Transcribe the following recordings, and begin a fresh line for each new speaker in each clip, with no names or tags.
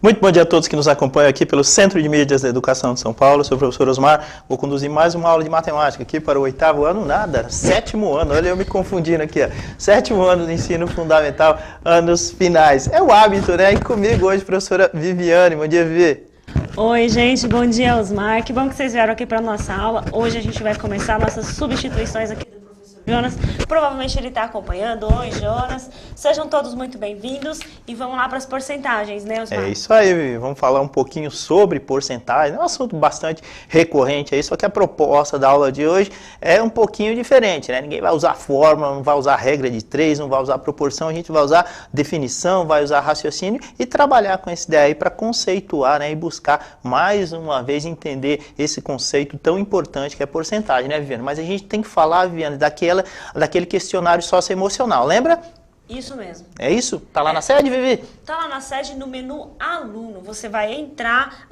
Muito bom dia a todos que nos acompanham aqui pelo Centro de Mídias da Educação de São Paulo. Eu sou o professor Osmar, vou conduzir mais uma aula de matemática aqui para o 8º ano, nada, 7º ano, olha eu me confundindo aqui, ó. 7º ano de ensino fundamental, anos finais. É o hábito, né? E comigo hoje, professora Viviane. Bom dia, Vivi.
Oi, gente, bom dia, Osmar. Que bom que vocês vieram aqui para a nossa aula. Hoje a gente vai começar nossas substituições aqui do professor Jonas. Provavelmente ele está acompanhando. Oi, Jonas. Sejam todos muito bem-vindos e vamos lá para as porcentagens, né, Osmar?
É isso aí, Vivi. Vamos falar um pouquinho sobre porcentagem. É um assunto bastante recorrente aí, só que a proposta da aula de hoje é um pouquinho diferente, né? Ninguém vai usar fórmula, não vai usar regra de 3, não vai usar proporção, a gente vai usar definição, vai usar raciocínio e trabalhar com essa ideia aí para conceituar, né? E buscar mais uma vez entender esse conceito tão importante que é porcentagem, né, Viviane? Mas a gente tem que falar, Viviane, daquele questionário socioemocional, lembra?
Isso mesmo.
É isso? Tá lá na sede, Vivi?
Tá lá na sede, no menu aluno. Você vai entrar,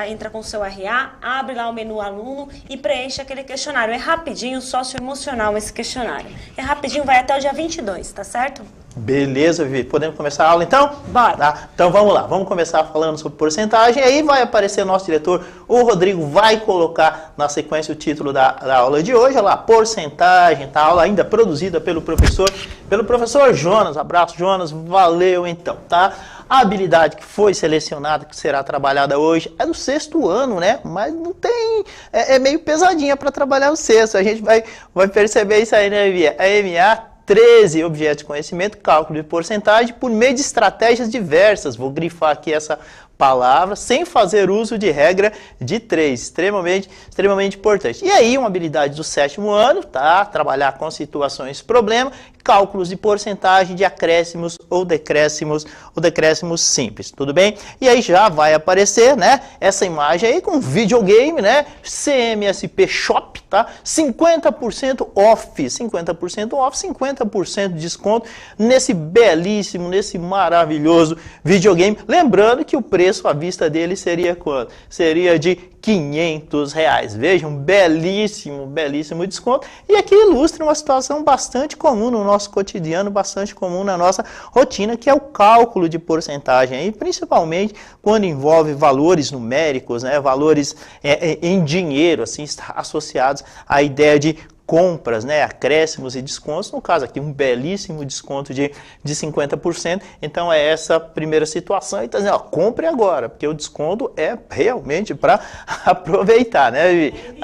entra com o seu RA, abre lá o menu aluno e preenche aquele questionário. É rapidinho, socioemocional esse questionário. É rapidinho, vai até o dia 22, tá certo?
Beleza, Vivi. Podemos começar a aula então?
Bora.
Tá? Então vamos lá. Vamos começar falando sobre porcentagem. Aí vai aparecer o nosso diretor, o Rodrigo, vai colocar na sequência o título da aula de hoje. Olha lá, porcentagem, tá? Aula ainda produzida pelo professor Jonas. Abraço, Jonas. Valeu então, tá? A habilidade que foi selecionada, que será trabalhada hoje, é do 6º ano, né? Mas não tem... É meio pesadinha para trabalhar o 6º. A gente vai perceber isso aí, né, Vivi? A MA 13 objetos de conhecimento, cálculo de porcentagem, por meio de estratégias diversas. Vou grifar aqui essa palavra, sem fazer uso de regra de 3. Extremamente importante. E aí, uma habilidade do 7º ano, tá? Trabalhar com situações problema, cálculos de porcentagem de acréscimos ou decréscimos simples, tudo bem? E aí já vai aparecer, né, essa imagem aí com videogame, né, CMSP Shop, tá? 50% off, 50% de desconto nesse belíssimo, nesse maravilhoso videogame. Lembrando que o preço à vista dele seria quanto? Seria de R$500. Vejam, belíssimo desconto. E aqui ilustra uma situação bastante comum no nosso cotidiano, bastante comum na nossa rotina, que é o cálculo de porcentagem. E principalmente quando envolve valores numéricos, né, valores em dinheiro, assim, associados à ideia de compras, né, acréscimos e descontos, no caso aqui um belíssimo desconto de 50%, então é essa primeira situação, então ó, compre agora, porque o desconto é realmente para aproveitar, né, Vivi?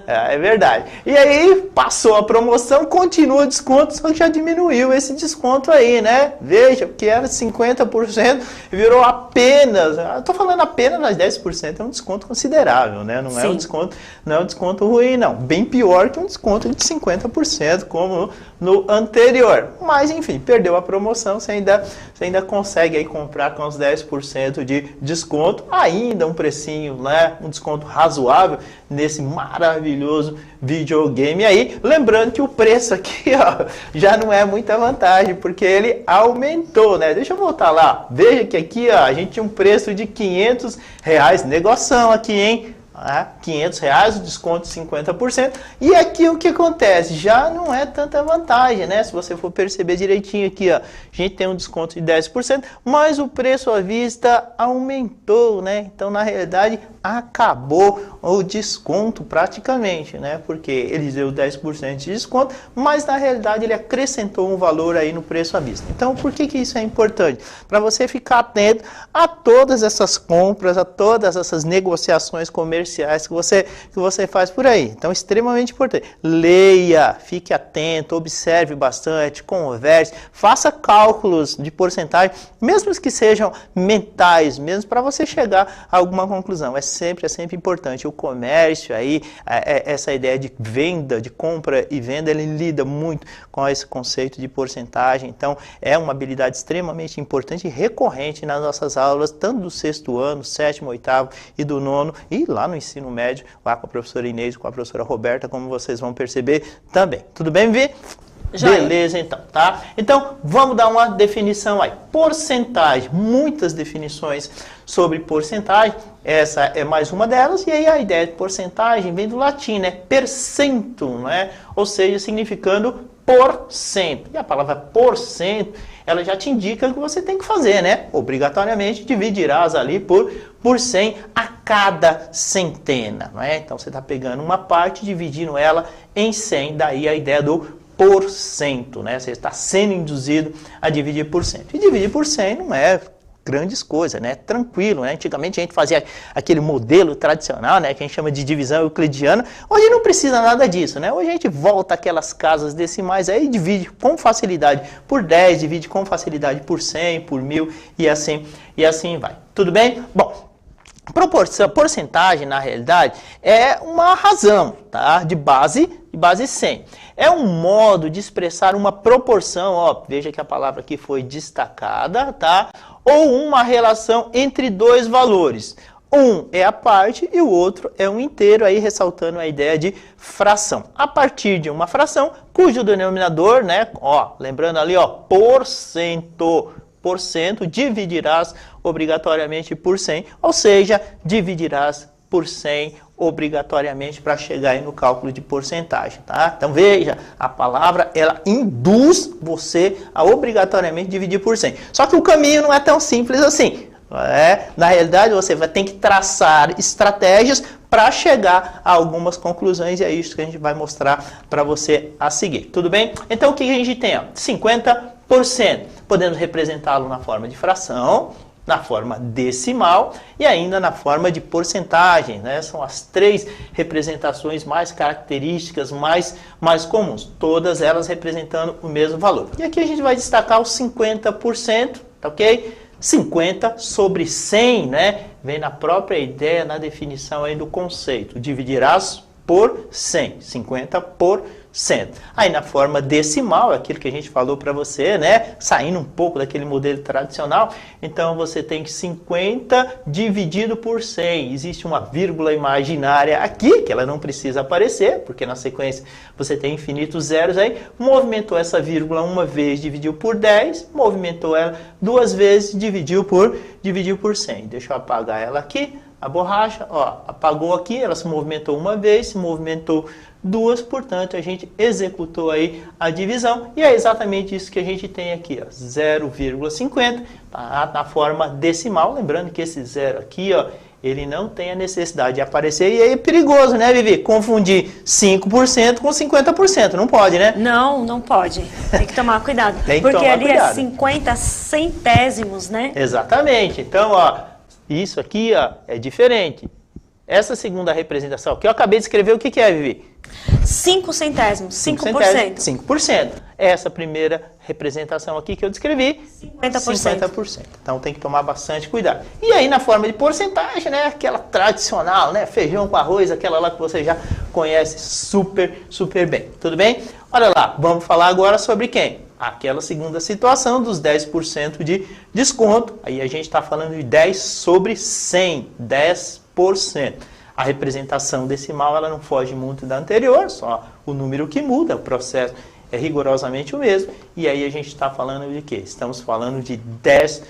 É verdade. E aí, passou a promoção, continua o desconto, só que já diminuiu esse desconto aí, né? Veja, que era 50%, virou apenas, estou falando apenas, mas 10% é um desconto considerável, né? Não é um desconto ruim, não. Bem pior que um desconto de 50%, como no anterior. Mas, enfim, perdeu a promoção, você ainda consegue aí comprar com os 10% de desconto, ainda um precinho, né? Um desconto razoável nesse maravilhoso videogame aí. Lembrando que o preço aqui, ó, já não é muita vantagem, porque ele aumentou, né? Deixa eu voltar lá. Veja que aqui, ó, a gente tinha um preço de R$500, negoção aqui, hein? R$500, o desconto de 50%. E aqui o que acontece? Já não é tanta vantagem, né? Se você for perceber direitinho aqui, ó, a gente tem um desconto de 10%, mas o preço à vista aumentou, né? Então, na realidade, acabou o desconto praticamente, né? Porque ele deu 10% de desconto, mas na realidade ele acrescentou um valor aí no preço à vista. Então, por que isso é importante? Para você ficar atento a todas essas compras, a todas essas negociações comerciais que você faz por aí. Então, extremamente importante. Leia, fique atento, observe bastante, converse, faça cálculos de porcentagem, mesmo que sejam mentais, mesmo para você chegar a alguma conclusão. É sempre importante. O comércio aí, essa ideia de venda, de compra e venda, ele lida muito com esse conceito de porcentagem. Então, é uma habilidade extremamente importante e recorrente nas nossas aulas, tanto do 6º ano, 7º, 8º e do 9º, e lá no ensino médio, lá com a professora Inês, com a professora Roberta, como vocês vão perceber também. Tudo bem, Vi? Beleza, então, tá? Então, vamos dar uma definição aí. Porcentagem, muitas definições sobre porcentagem. Essa é mais uma delas. E aí a ideia de porcentagem vem do latim, né? Percentum, né? Ou seja, significando por cento. E a palavra por cento, ela já te indica o que você tem que fazer, né? Obrigatoriamente dividirás ali por 100 a cada centena, não é? Então você está pegando uma parte, dividindo ela em 100, daí a ideia do porcento, né? Você está sendo induzido a dividir por 100. E dividir por 100 não é grandes coisas, né? Tranquilo, né? Antigamente a gente fazia aquele modelo tradicional, né? Que a gente chama de divisão euclidiana. Hoje não precisa nada disso, né? Hoje a gente volta aquelas casas decimais aí e divide com facilidade por 10, divide com facilidade por 100, por 1000 e assim vai. Tudo bem? Bom, porcentagem, na realidade, é uma razão, tá? de base 100. É um modo de expressar uma proporção, ó, veja que a palavra aqui foi destacada, tá? Ou uma relação entre dois valores. Um é a parte e o outro é um inteiro, aí ressaltando a ideia de fração. A partir de uma fração, cujo denominador, né? Ó, lembrando ali, ó, porcento, dividirás obrigatoriamente por 100, ou seja, dividirás por 100 obrigatoriamente para chegar aí no cálculo de porcentagem, tá? Então veja, a palavra ela induz você a obrigatoriamente dividir por 100. Só que o caminho não é tão simples assim. Na realidade, você vai ter que traçar estratégias para chegar a algumas conclusões e é isso que a gente vai mostrar para você a seguir. Tudo bem? Então o que a gente tem? Ó? 50%. Podemos representá-lo na forma de fração, na forma decimal e ainda na forma de porcentagem, né? São as três representações mais características, mais comuns, todas elas representando o mesmo valor. E aqui a gente vai destacar os 50%, tá ok? 50 sobre 100, né? Vem na própria ideia, na definição aí do conceito. Dividirás por 100, 50%. Aí na forma decimal, aquilo que a gente falou para você, né? Saindo um pouco daquele modelo tradicional, então você tem que 50 dividido por 100. Existe uma vírgula imaginária aqui, que ela não precisa aparecer, porque na sequência você tem infinitos zeros aí. Movimentou essa vírgula uma vez, dividiu por 10. Movimentou ela duas vezes, dividiu por 100. Deixa eu apagar ela aqui. A borracha, ó, apagou aqui, ela se movimentou uma vez, se movimentou duas, portanto, a gente executou aí a divisão. E é exatamente isso que a gente tem aqui, ó, 0,50, tá? Na forma decimal. Lembrando que esse zero aqui, ó, ele não tem a necessidade de aparecer. E aí é perigoso, né, Vivi? Confundir 5% com 50%. Não pode, né?
Não, não pode. Tem que tomar cuidado. Porque ali é 50 centésimos, né?
Exatamente. Então, ó, isso aqui, ó, é diferente. Essa segunda representação que eu acabei de escrever, o que é, Vivi?
5 centésimos, 5%.
5%. Essa primeira representação aqui que eu descrevi,
50%.
50%. Então tem que tomar bastante cuidado. E aí na forma de porcentagem, né, aquela tradicional, né, feijão com arroz, aquela lá que você já conhece super bem. Tudo bem? Olha lá, vamos falar agora sobre quem? Aquela segunda situação dos 10% de desconto. Aí a gente está falando de 10 sobre 100, 10%. A representação decimal ela não foge muito da anterior, só o número que muda, o processo é rigorosamente o mesmo. E aí a gente está falando de quê? Estamos falando de 10%.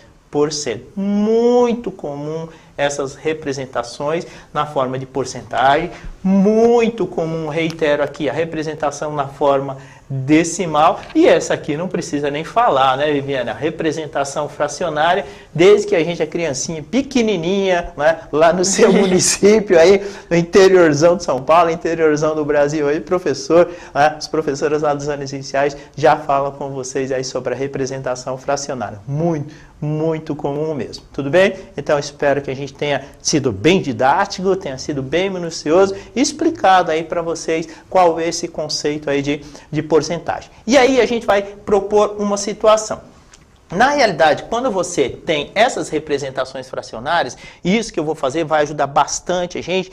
Muito comum essas representações na forma de porcentagem, muito comum, reitero aqui, a representação na forma decimal, e essa aqui não precisa nem falar, né, Viviana? A representação fracionária, desde que a gente é criancinha pequenininha, né, lá no seu município, aí, no interiorzão de São Paulo, interiorzão do Brasil, aí, professor, né, os professores lá dos anos iniciais já falam com vocês aí sobre a representação fracionária. Muito comum mesmo. Tudo bem? Então, espero que a gente tenha sido bem didático, tenha sido bem minucioso e explicado aí para vocês qual é esse conceito aí de porcentagem. E aí a gente vai propor uma situação. Na realidade, quando você tem essas representações fracionárias, isso que eu vou fazer vai ajudar bastante a gente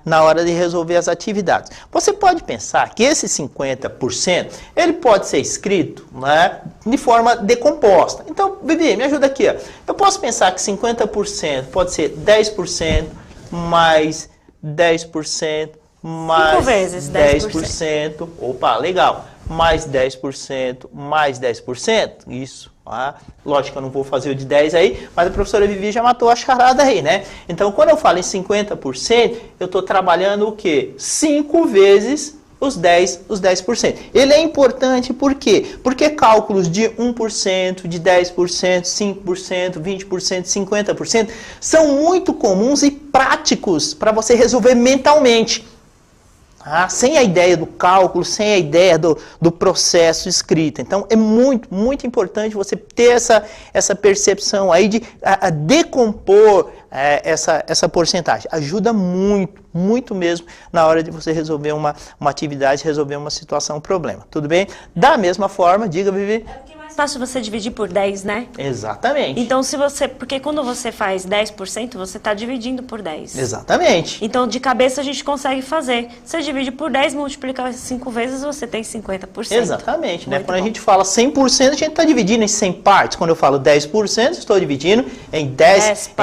na hora de resolver as atividades. Você pode pensar que esse 50%, ele pode ser escrito, né, de forma decomposta. Então, Vivi, me ajuda aqui. Ó. Eu posso pensar que 50% pode ser 10% mais 10% mais
5 vezes 10%.
Opa, legal. Mais 10%, mais 10%, isso. Lógico que eu não vou fazer o de 10 aí, mas a professora Vivi já matou a charada aí, né? Então, quando eu falo em 50%, eu estou trabalhando o quê? 5 vezes os 10%. Ele é importante por quê? Porque cálculos de 1%, de 10%, 5%, 20%, 50% são muito comuns e práticos para você resolver mentalmente. Sem a ideia do cálculo, sem a ideia do processo escrito. Então, é muito, muito importante você ter essa percepção aí de decompor essa porcentagem. Ajuda muito, muito mesmo na hora de você resolver uma atividade, resolver uma situação, um problema. Tudo bem? Da mesma forma, diga, Vivi.
É fácil você dividir por 10, né?
Exatamente.
Então, porque quando você faz 10%, você está dividindo por 10.
Exatamente.
Então, de cabeça a gente consegue fazer. Você divide por 10, multiplica 5 vezes, você tem 50%.
Exatamente, né?
Muito
Quando
bom.
a gente fala 100%, a gente está dividindo em 100 partes. Quando eu falo 10%, estou dividindo em 10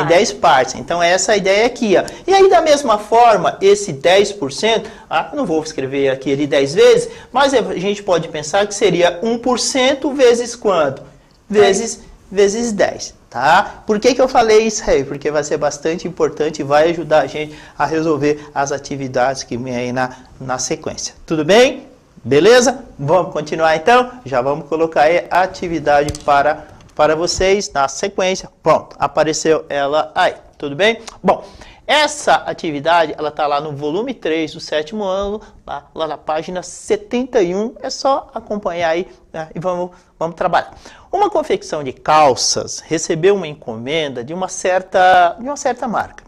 partes. Então, essa é a ideia aqui, ó. E aí, da mesma forma, esse 10%, não vou escrever aqui ele 10 vezes, mas a gente pode pensar que seria 1% vezes quanto? Vezes 10, tá? Por que eu falei isso aí? Porque vai ser bastante importante e vai ajudar a gente a resolver as atividades que vem aí na sequência. Tudo bem? Beleza? Vamos continuar então? Já vamos colocar aí a atividade para vocês na sequência. Pronto, apareceu ela aí. Tudo bem? Bom, essa atividade, ela está lá no volume 3 do 7º ano, lá na página 71. É só acompanhar aí, né, e vamos trabalhar. Uma confecção de calças recebeu uma encomenda de uma certa marca.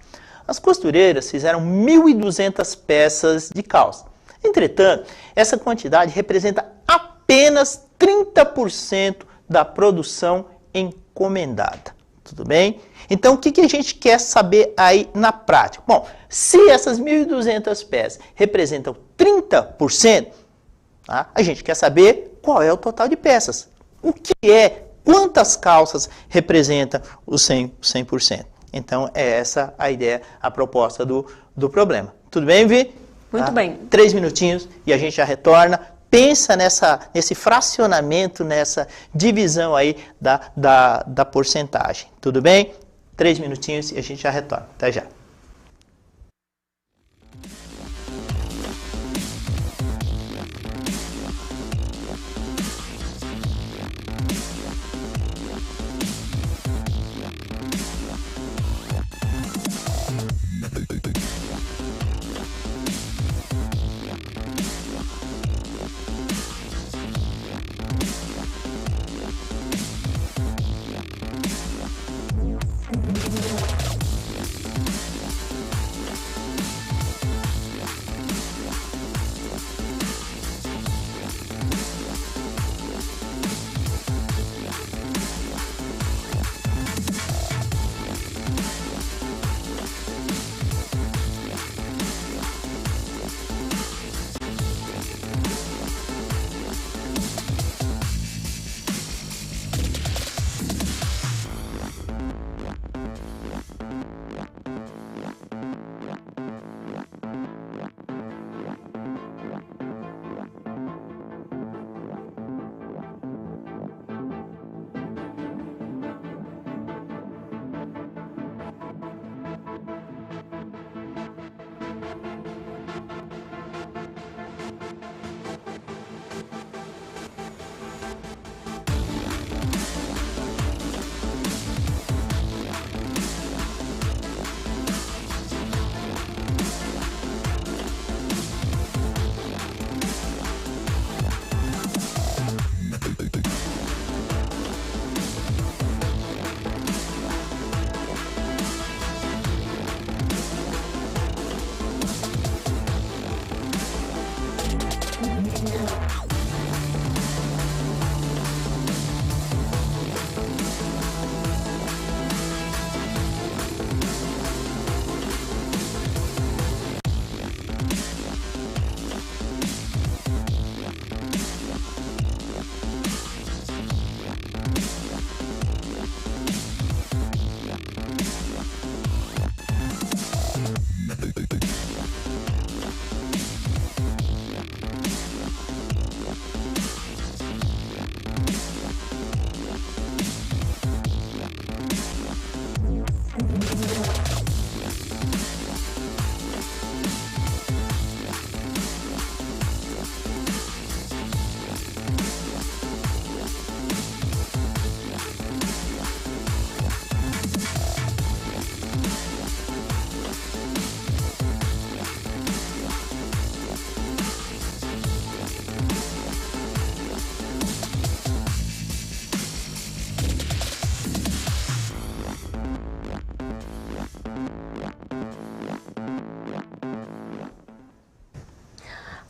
As costureiras fizeram 1.200 peças de calça. Entretanto, essa quantidade representa apenas 30% da produção encomendada. Tudo bem? Então, o que a gente quer saber aí na prática? Bom, se essas 1.200 peças representam 30%, a gente quer saber qual é o total de peças. O que quantas calças representa o 100%? Então, é essa a ideia, a proposta do problema. Tudo bem, Vi?
Muito bem.
3 minutinhos e a gente já retorna. Pensa nesse fracionamento, nessa divisão aí da porcentagem. Tudo bem? 3 minutinhos e a gente já retorna. Até já.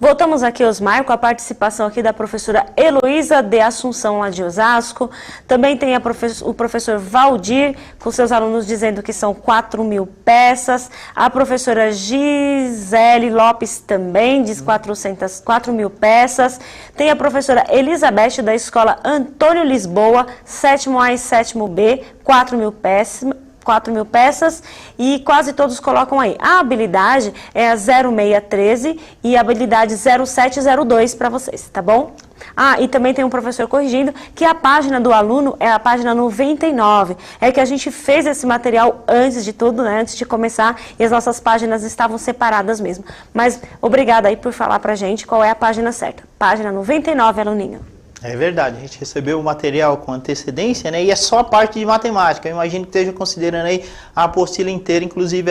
Voltamos aqui, Osmar, com a participação aqui da professora Heloísa de Assunção, lá de Osasco. Também tem o professor Valdir, com seus alunos dizendo que são 4.000 peças. A professora Gisele Lopes também diz 4.000 peças. Tem a professora Elizabeth, da escola Antônio Lisboa, 7º A e 7º B, 4.000 peças. 4.000 peças, e quase todos colocam aí. A habilidade é a 0613 e a habilidade 0702 para vocês, tá bom? Ah, e também tem um professor corrigindo que a página do aluno é a página 99. É que a gente fez esse material antes de tudo, né? Antes de começar, e as nossas páginas estavam separadas mesmo. Mas obrigada aí por falar pra gente qual é a página certa. Página 99, aluninho.
É verdade, a gente recebeu o material com antecedência, né? E é só a parte de matemática. Eu imagino que esteja considerando aí a apostila inteira, inclusive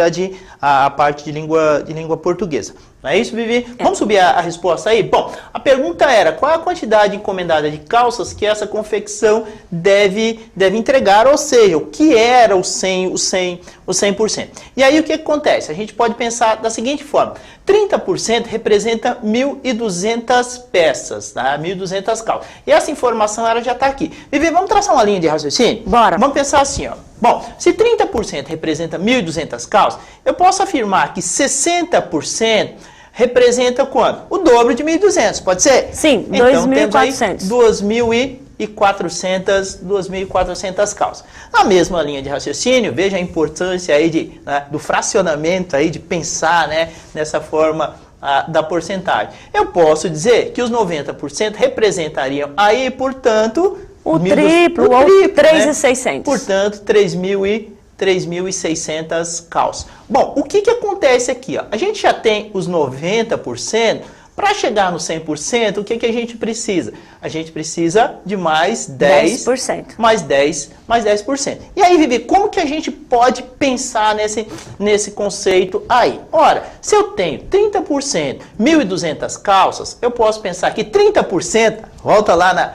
a parte de língua portuguesa. Não é isso, Vivi? Vamos subir a resposta aí? Bom, a pergunta era, qual é a quantidade encomendada de calças que essa confecção deve entregar? Ou seja, o que era o 100%? E aí o que acontece? A gente pode pensar da seguinte forma, 30% representa 1.200 peças, tá? 1.200 calças. E essa informação ela já está aqui. Vivi, vamos traçar uma linha de raciocínio?
Bora.
Vamos pensar assim, ó. Bom, se 30% representa 1.200 calças, eu posso afirmar que 60% representa quanto? O dobro de 1.200, pode ser?
Sim,
então,
2.400.
2.400 calças. Na mesma linha de raciocínio, veja a importância aí do fracionamento, aí, de pensar, né, nessa forma da porcentagem. Eu posso dizer que os 90% representariam aí, portanto...
O triplo, ou 3.600.
Né? Portanto, 3.600 calças. Bom, o que acontece aqui? Ó? A gente já tem os 90%. Para chegar no 100%, o que a gente precisa? A gente precisa de mais 10%. Mais 10%. E aí, Vivi, como que a gente pode pensar nesse conceito aí? Ora, se eu tenho 30%, 1.200 calças, eu posso pensar que 30%, volta lá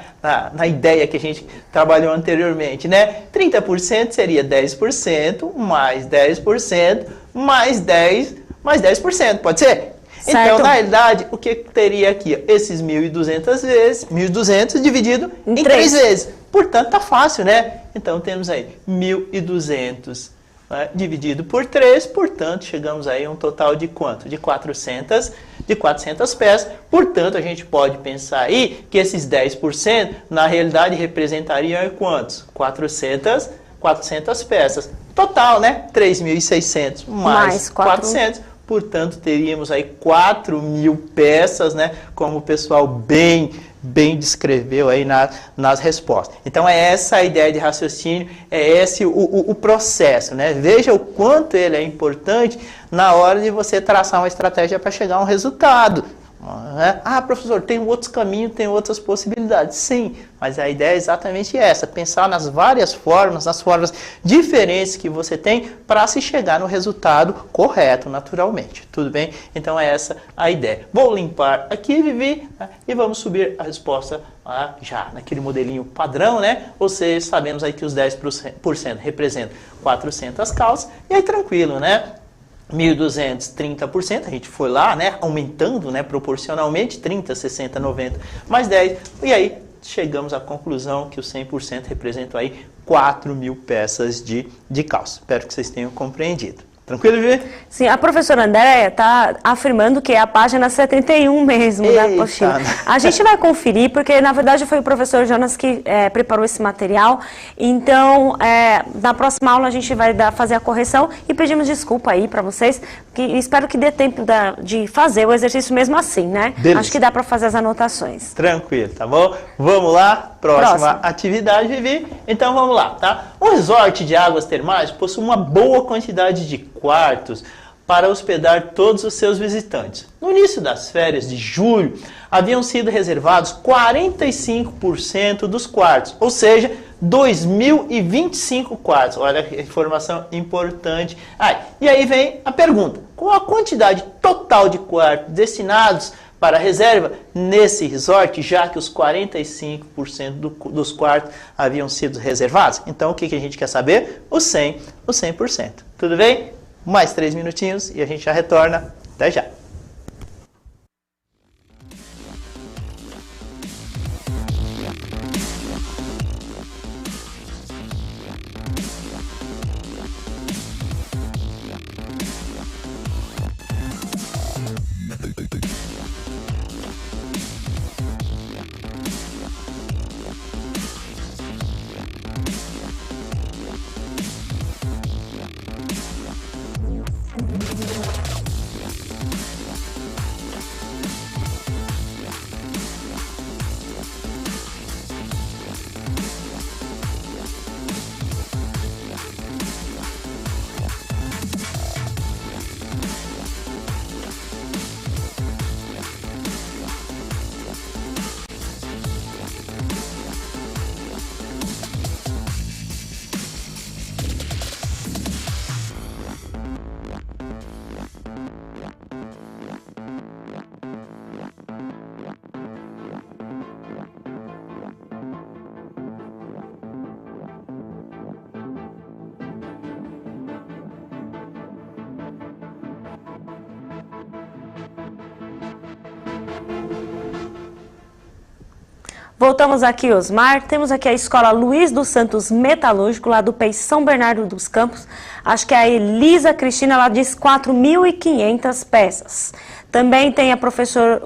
na ideia que a gente trabalhou anteriormente, né? 30% seria 10%, mais 10%, mais 10%, pode ser?
Certo.
Então, na realidade, o que teria aqui? Esses 1.200 dividido em 3 vezes. Portanto, tá fácil, né? Então, temos aí 1.200 né, dividido por 3. Portanto, chegamos aí a um total de quanto? De 400 peças. Portanto, a gente pode pensar aí que esses 10%, na realidade, representariam quantos? 400 peças. Total, né? 3.600 mais 400. Portanto, teríamos aí 4.000 peças, né? Como o pessoal bem descreveu aí nas respostas. Então, é essa a ideia de raciocínio, é esse o processo, né? Veja o quanto ele é importante na hora de você traçar uma estratégia para chegar a um resultado. Ah, professor, tem outros caminhos, tem outras possibilidades. Sim, mas a ideia é exatamente essa, pensar nas várias formas, nas formas diferentes que você tem para se chegar no resultado correto, naturalmente. Tudo bem? Então é essa a ideia. Vou limpar aqui, Vivi, né, e vamos subir a resposta já naquele modelinho padrão, né? Ou seja, sabemos aí que os 10% representam 400 calças, e aí tranquilo, né? 1.200, 30%, a gente foi lá, né, aumentando, né, proporcionalmente, 30, 60, 90, mais 10, e aí chegamos à conclusão que os 100% representam aí 4.000 peças de calça. Espero que vocês tenham compreendido. Tranquilo, Vivi?
Sim, a professora Andréia está afirmando que é a página 71 mesmo da apostila. A gente vai conferir, porque na verdade foi o professor Jonas que preparou esse material. Então, na próxima aula a gente vai fazer a correção e pedimos desculpa aí para vocês. Que espero que dê tempo de fazer o exercício mesmo assim, né?
Beleza.
Acho que dá para fazer as anotações.
Tranquilo, tá bom? Vamos lá, próxima atividade, Vivi. Então vamos lá, tá? Um resort de águas termais possui uma boa quantidade de quartos para hospedar todos os seus visitantes. No início das férias de julho, haviam sido reservados 45% dos quartos, ou seja, 2.025 quartos. Olha que informação importante. E aí vem a pergunta: qual a quantidade total de quartos destinados para a reserva nesse resort, já que os 45% dos quartos haviam sido reservados? Então, o que a gente quer saber? O 100%. Tudo bem? Mais 3 minutinhos e a gente já retorna. Até já!
Voltamos aqui, Osmar. Temos aqui a Escola Luiz dos Santos Metalúrgico, lá do PEI São Bernardo dos Campos. Acho que é a Elisa Cristina, ela diz 4.500 peças. Também tem a professora,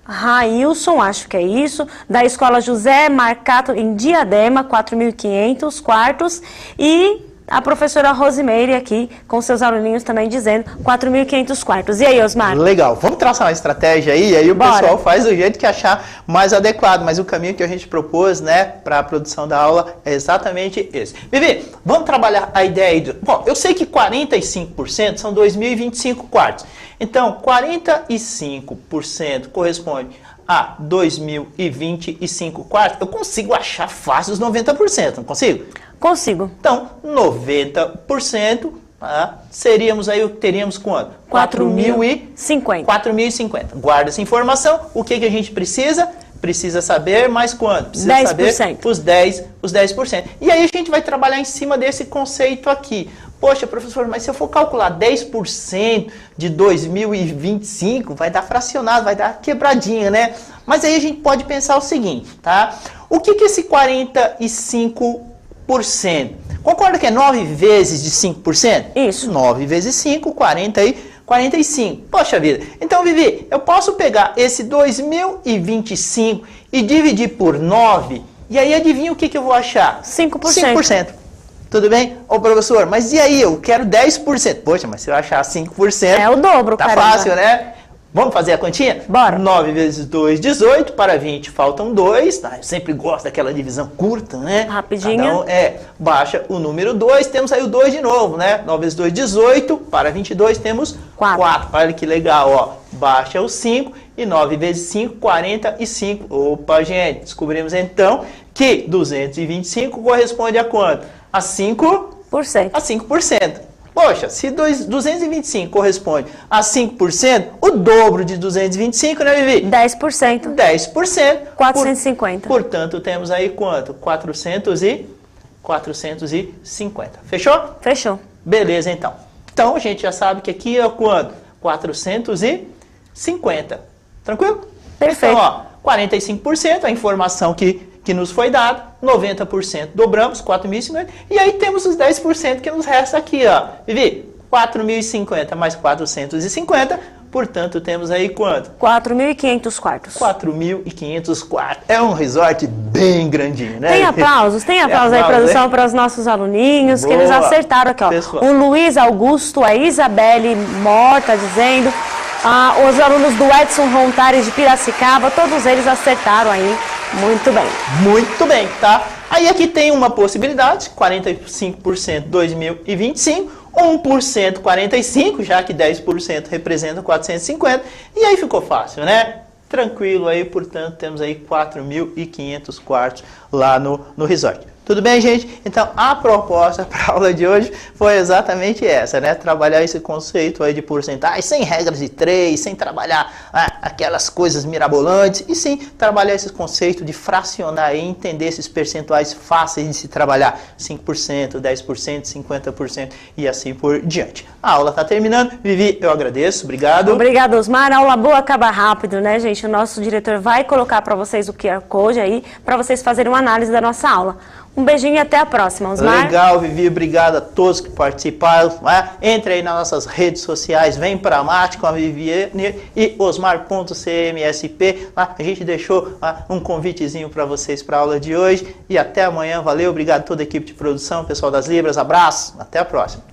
Railson, acho que é isso, da Escola José Marcato, em Diadema, 4.500 quartos. E a professora Rosimeire aqui, com seus aluninhos também dizendo 4.500 quartos. E aí, Osmar?
Legal. Vamos traçar uma estratégia aí o
Bora.
Pessoal faz do jeito que achar mais adequado. Mas o caminho que a gente propôs, né, para a produção da aula é exatamente esse. Vivi, vamos trabalhar a ideia aí. Bom, eu sei que 45% são 2.025 quartos. Então, 45% corresponde a 2.025 quartos. Eu consigo achar fácil os 90%, não consigo?
Consigo.
Então, 90%, teríamos quanto?
4.050.
4.050. Guarda essa informação. O que a gente precisa? Precisa saber mais quanto? Precisa
10%.
saber os 10%. E aí a gente vai trabalhar em cima desse conceito aqui. Poxa, professor, mas se eu for calcular 10% de 2.025, vai dar fracionado, vai dar quebradinha, né? Mas aí a gente pode pensar o seguinte, tá? O que esse 45%? Concorda que é 9 vezes de 5%?
Isso.
9 vezes 5, 45. Poxa vida. Então, Vivi, eu posso pegar esse 2.025 e dividir por 9, e aí adivinha o que eu vou achar?
5%.
5%. Tudo bem? Ô, professor, mas e aí? Eu quero 10%. Poxa, mas se eu achar 5%...
É o dobro,
tá
caramba.
fácil, né? Vamos fazer a continha?
Bora.
9 vezes 2, 18. Para 20, faltam 2. Tá? Eu sempre gosto daquela divisão curta, né?
Rapidinho.
Baixa o número 2. Temos aí o 2 de novo, né? 9 vezes 2, 18. Para 22, temos 4. Olha que legal, ó. Baixa o 5. E 9 vezes 5, 45. Opa, gente. Descobrimos então que 225 corresponde a quanto? A 5%. A 5%. Poxa, se 225 corresponde a 5%, o dobro de 225, né, Vivi?
10%.
10%.
450.
Portanto, temos aí quanto? 450. Fechou?
Fechou.
Beleza, então. Então, a gente já sabe que aqui é quanto? 450. Tranquilo?
Perfeito.
Então, ó, 45%, a informação que nos foi dada, 90% dobramos, 4.050, e aí temos os 10% que nos resta aqui, ó. Vivi, 4.050 mais 450, portanto, temos aí quanto?
4.500 quartos.
4.500 quartos. É um resort bem grandinho, né?
Tem aplausos aí, produção, para os nossos aluninhos, que eles acertaram aqui, ó.
Pessoal.
O Luiz Augusto, a Isabelle Morta dizendo, os alunos do Edson Rontares de Piracicaba, todos eles acertaram aí. Muito bem.
Muito bem, tá? Aí aqui tem uma possibilidade, 45% 2025, 1% 45, já que 10% representa 450, e aí ficou fácil, né? Tranquilo aí, portanto, temos aí 4.500 quartos lá no resort. Tudo bem, gente? Então, a proposta para a aula de hoje foi exatamente essa, né? Trabalhar esse conceito aí de porcentagem, sem regras de 3, sem trabalhar aquelas coisas mirabolantes, e sim trabalhar esse conceito de fracionar e entender esses percentuais fáceis de se trabalhar, 5%, 10%, 50% e assim por diante. A aula está terminando. Vivi, eu agradeço. Obrigado.
Obrigado, Osmar. A aula boa acaba rápido, né, gente? O nosso diretor vai colocar para vocês o QR Code aí, para vocês fazerem uma análise da nossa aula. Um beijinho e até a próxima, Osmar.
Legal, Vivi. Obrigado a todos que participaram. Entre aí nas nossas redes sociais, vem pra Mate com a Viviane e osmar.cmsp. A gente deixou um convitezinho para vocês para a aula de hoje. E até amanhã. Valeu, obrigado a toda a equipe de produção, pessoal das Libras. Abraço, até a próxima.